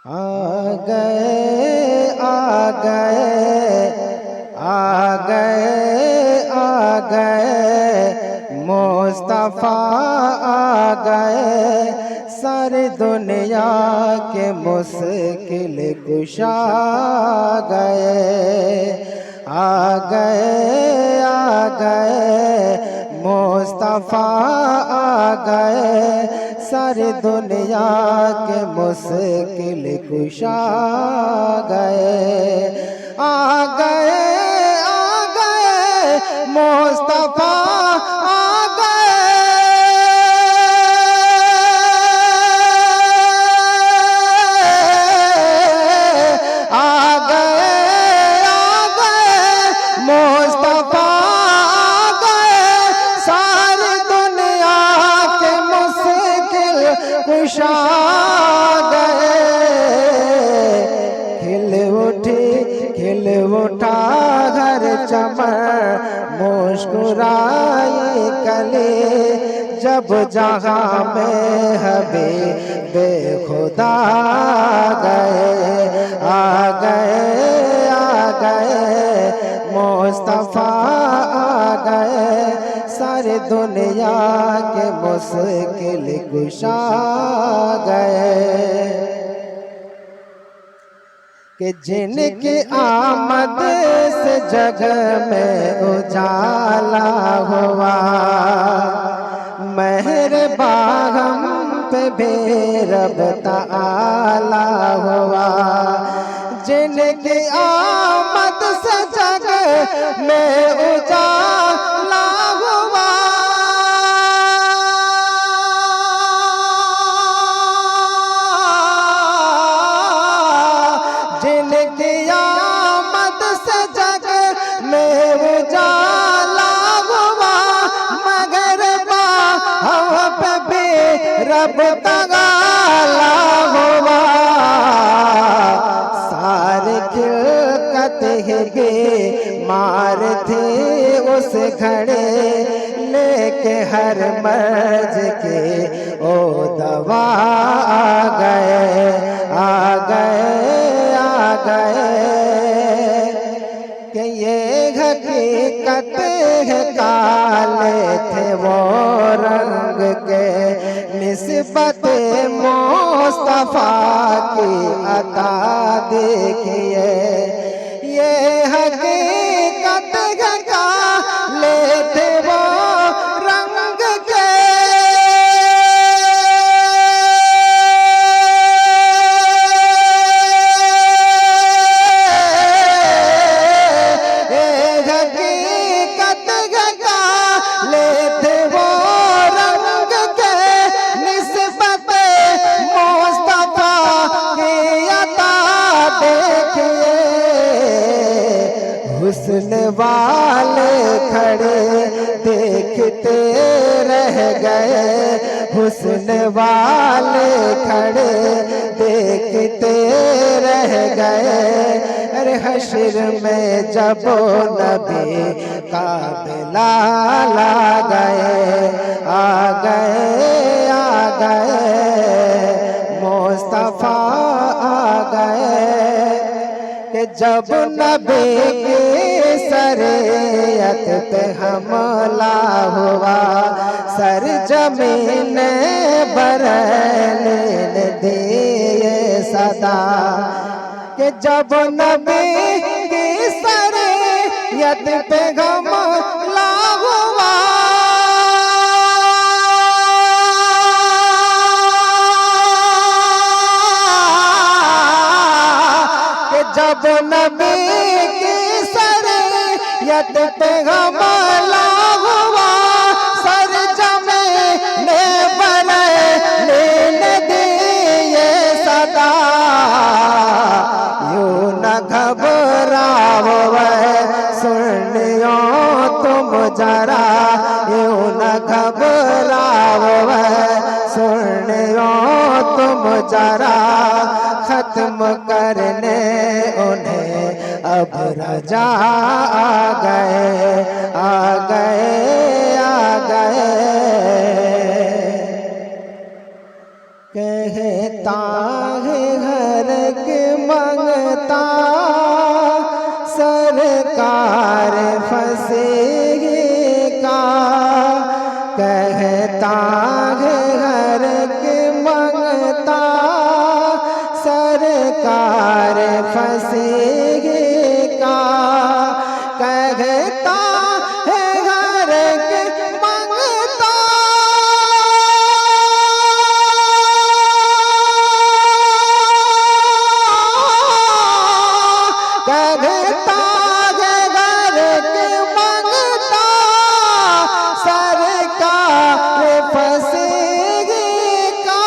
आ गए आ गए आ गए आ गए मुस्तफा आ गए सारी दुनिया के मुश्किल कुशा गए आ गए आ गए मुस्तफा आ गए सारी दुनिया के मुश्किल कुशा गए आ गए मुस्तफा आ गए आ गए मुस्तफा आ गए सारी दुनिया के मुश्किल कुशा गए खिल उठा घर चमन मुस्कुराए कले जब जहाँ में हबे बेखुदा गए आ गए मुस्तफा आ गए सारी दुनिया के मुश्किल कुशा गए कि जिनकी आमद से जग में उजाला हुआ मेहरबान हम पे बेरब ताला हुआ जिनकी आमद से जग में उजाला हुआ जिनकी आमद से जग में उजाला हुआ मगर हम पे भी रब तगाला हुआ सारे खिलकत गे मार थे उस घड़े लेके हर मर्ज के ओ दवा आ गए आ गए आ गए कि ये हकीकत है काले थे वो रंग के निस्बत मुस्तफा की अता देखिए ये हकीकत है काले थे वो रंग के हुस्न वाले खड़े देखते रह गए हुस्न वाले खड़े देखते रह गए अरे हश्र में जब नबी का बिलाला गए आ गए मुस्तफा आ गए कि जब नबी की शरीयत पे हमला हुआ सर जमीन बरने दिए सदा कि जब नबी की शरीयत पे हमला हुआ जब नबी की शरीयत पे हमला हुआ सर जमीन बरने दिए सदा यूं न घबराओ सुनियो तुम जरा यूं न घबराओ सुनियो तुम जरा खत्म करने उन्हें अब रजा आ गए आ गए आ गए कहता है घर फसीगी का कहता है घर के मंगता कहता है घर के मंगता सरकार फसीगी का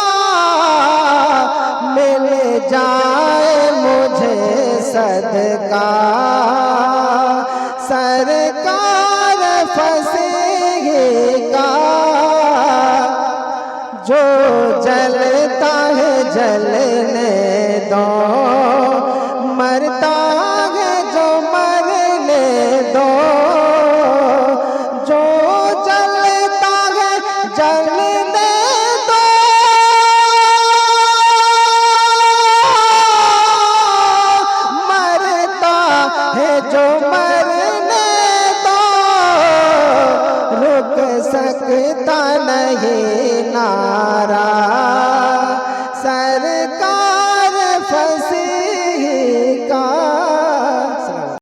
मिल जाए मुझे सदका सरकार फसीगी का जो जलता है जलने दो मरता है जो मरने दो जो जलता है जलने दो मरता है जो मरने दो रुक सकता नहीं ना